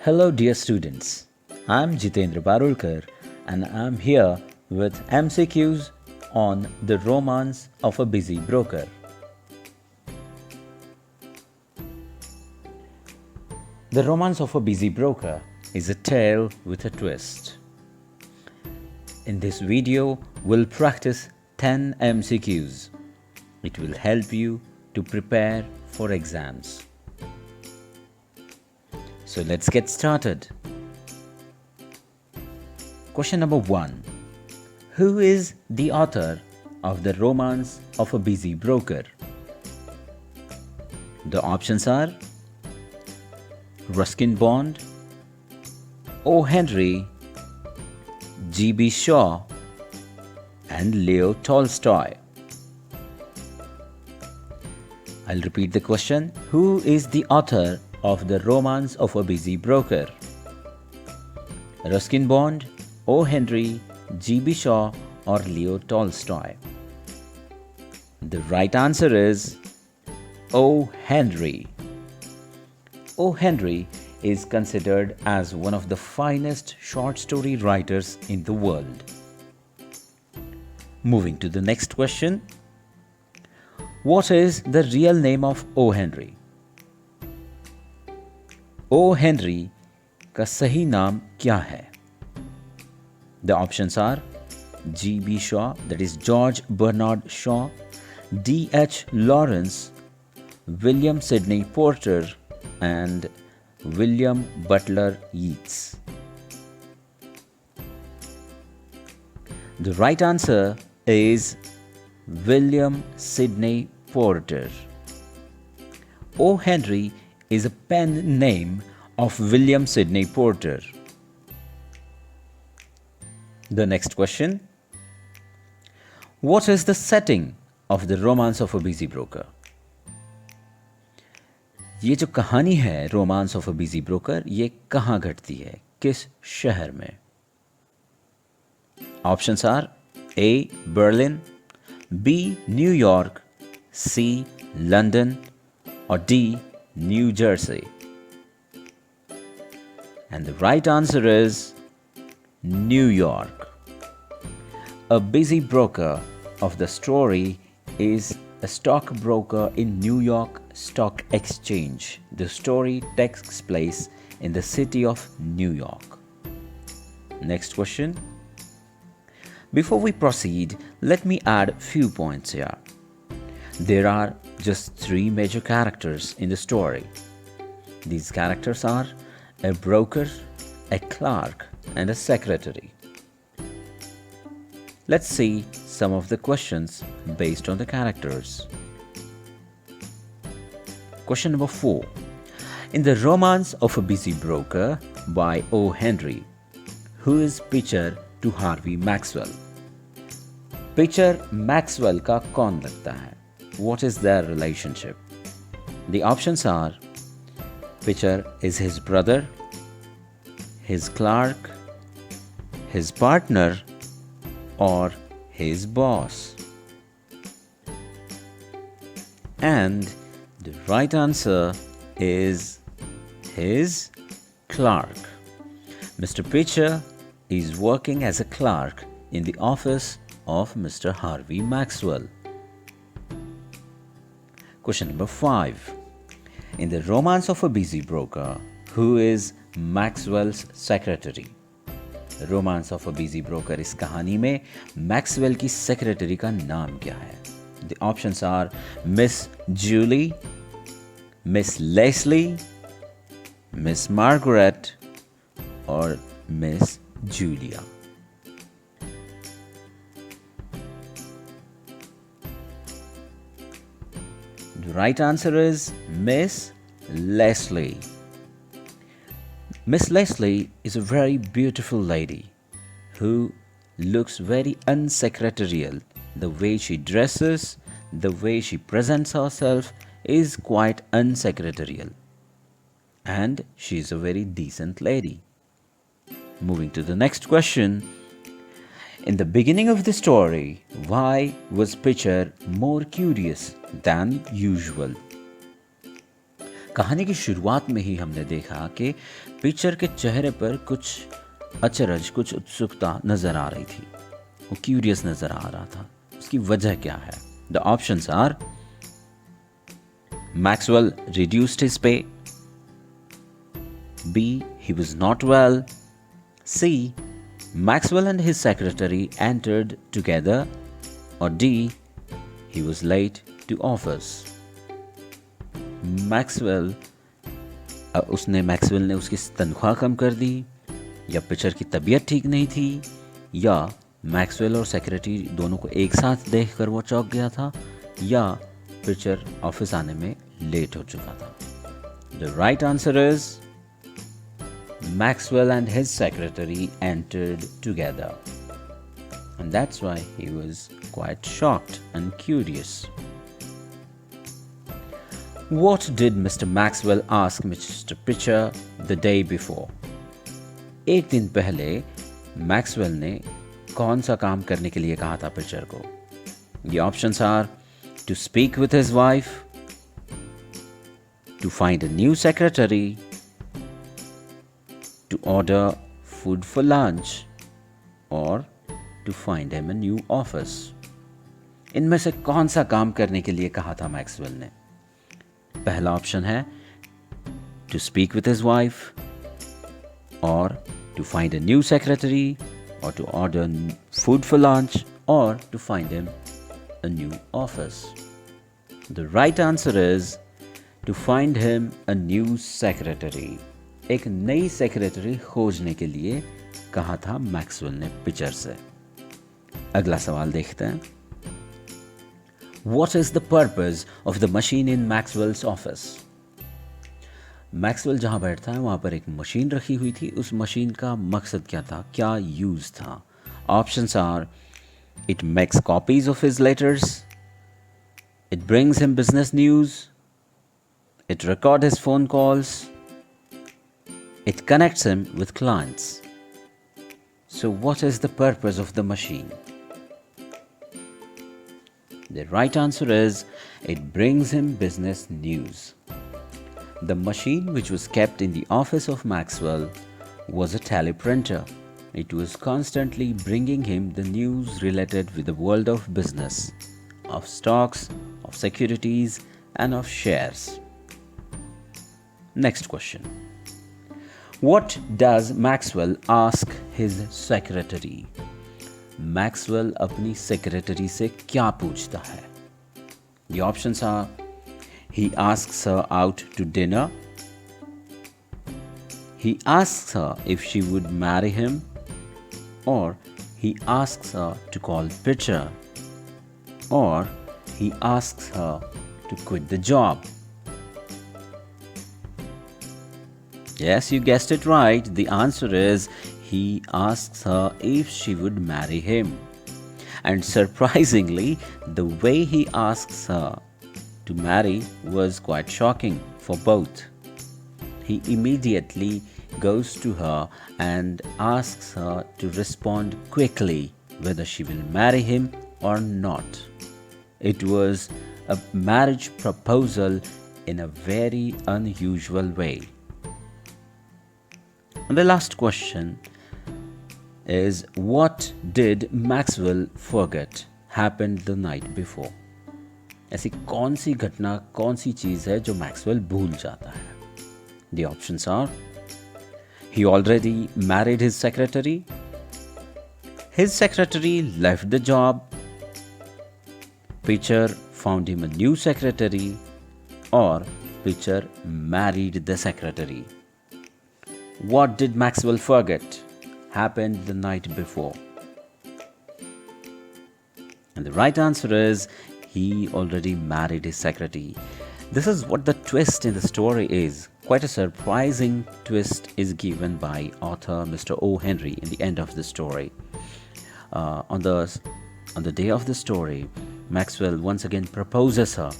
Hello dear students, I'm Jitendra Barulkar and I'm here with MCQs on the romance of a busy broker. The romance of a busy broker is a tale with a twist. In this video, we'll practice 10 MCQs. It will help you to prepare for exams. So let's get started. Question number 1. Who is the author of the romance of a busy broker? The options are Ruskin Bond, O. Henry, G.B. Shaw, and Leo Tolstoy. I'll repeat the question. Who is the author of the romance of a busy broker? Ruskin Bond, O. Henry, G.B. Shaw, or Leo Tolstoy? The right answer is O. Henry. O. Henry is considered as one of the finest short story writers in the world. Moving to the next question. What is the real name of O. Henry? O. Henry का सही नाम क्या है? The options are G.B. Shaw, that is George Bernard Shaw, D.H. Lawrence, William Sidney Porter, and William Butler Yeats. The right answer is William Sidney Porter. O. Henry is a pen name of William Sidney Porter. The next question. What is the setting of the romance of a busy broker? ये जो कहानी है romance of a busy broker, ये कहाँ घटती है, किस शहर में? Options are A Berlin, B New York, C London और D New Jersey. And the right answer is New York. A busy broker of the story is a stockbroker in New York Stock Exchange. The story takes place in the city of New York. Next question. Before we proceed, let me add a few points here. There are just 3 major characters in the story. These characters are a broker, a clerk, and a secretary. Let's see some of the questions based on the characters. Question number 4. In the romance of a busy broker by O. Henry, who is Pitcher to Harvey Maxwell? Pitcher Maxwell का कौन लगता है? What is their relationship? The options are Pitcher is his brother, his clerk, his partner, or his boss. And the right answer is his clerk. Mr. Pitcher is working as a clerk in the office of Mr. Harvey Maxwell. Question number 5. In the romance of a busy broker, who is Maxwell's secretary? Romance of a busy broker इस कहानी में Maxwell की secretary का नाम क्या है? The options are Miss Julie, Miss Leslie, Miss Margaret, or Miss Julia. The right answer is Miss Leslie. Miss Leslie is a very beautiful lady who looks very unsecretarial. The way she dresses, the way she presents herself is quite unsecretarial. And she is a very decent lady. Moving to the next question. In the beginning of the story, why was Pitcher more curious than usual? कहानी की शुरुआत में ही हमने देखा कि picture के चेहरे पर कुछ अचरज, कुछ उत्सुकता नजर आ रही थी। वो क्यूरियस नजर आ रहा था। उसकी वजह क्या है? The options are Maxwell reduced his pay, B. He was not well, C. Maxwell and his secretary entered together, or D. He was late to office. Maxwell ने उसकी तनख्वाह कम कर दी, या पिक्चर की तबीयत ठीक नहीं थी, या मैक्सवेल और सेक्रेटरी दोनों को एक साथ देखकर वो चौंक गया था, या पिक्चर ऑफिस आने में लेट हो चुका था। The right answer is Maxwell and his secretary entered together, and that's why he was quite shocked and curious. What did Mr. Maxwell ask Mr. Pitcher the day before? एक दिन पहले Maxwell ने कौन सा काम करने के लिए कहा था पिक्चर को? The options are to speak with his wife, to find a new secretary, to order food for lunch, or to find him a new office. इनमें से कौन सा काम करने के लिए कहा था मैक्सवेल ने? पहला ऑप्शन है to speak with his wife, or to find a new secretary, or to order food for lunch, or to find him a new office. The right answer is to find him a new secretary. एक नई secretary खोजने के लिए कहा था Maxwell ने picture से। अगला सवाल देखते हैं। What is the purpose of the machine in Maxwell's office? Maxwell जहां बैठता है वहां पर एक मशीन रखी हुई थी। उस मशीन का मकसद क्या था? क्या यूज था? Options are it makes copies of his letters, it brings him business news, it records his phone calls, it connects him with clients. So what is the purpose of the machine? The right answer is it brings him business news. The machine, which was kept in the office of Maxwell, was a teleprinter. It was constantly bringing him the news related with the world of business, of stocks, of securities, and of shares. Next question. What does Maxwell ask his secretary? Maxwell अपनी secretary से क्या पूछता है? The options are he asks her out to dinner, he asks her if she would marry him, or he asks her to call Pitcher, or he asks her to quit the job. Yes, you guessed it right. The answer is he asks her if she would marry him. And surprisingly, the way he asks her to marry was quite shocking for both. He immediately goes to her and asks her to respond quickly whether she will marry him or not. It was a marriage proposal in a very unusual way. And the last question is, what did Maxwell forget happened the night before? ऐसी कौन सी घटना, कौन सी चीज है जो Maxwell भूल जाता है? The options are he already married his secretary, his secretary left the job, Pitcher found him a new secretary, or Pitcher married the secretary. What did Maxwell forget happened the night before? And the right answer is he already married his secretary. This is what the twist in the story is. Quite a surprising twist is given by author Mr. O. Henry in the end of the story. On the day of the story, Maxwell once again proposes her,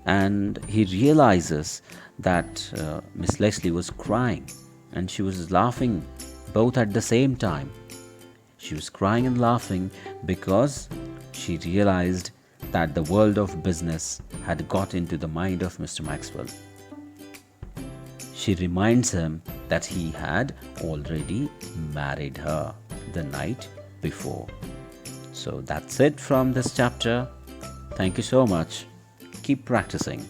and he realizes that Miss Leslie was crying. And she was laughing both at the same time. She was crying and laughing because she realized that the world of business had got into the mind of Mr. Maxwell. She reminds him that he had already married her the night before. So that's it from this chapter. Thank you so much. Keep practicing.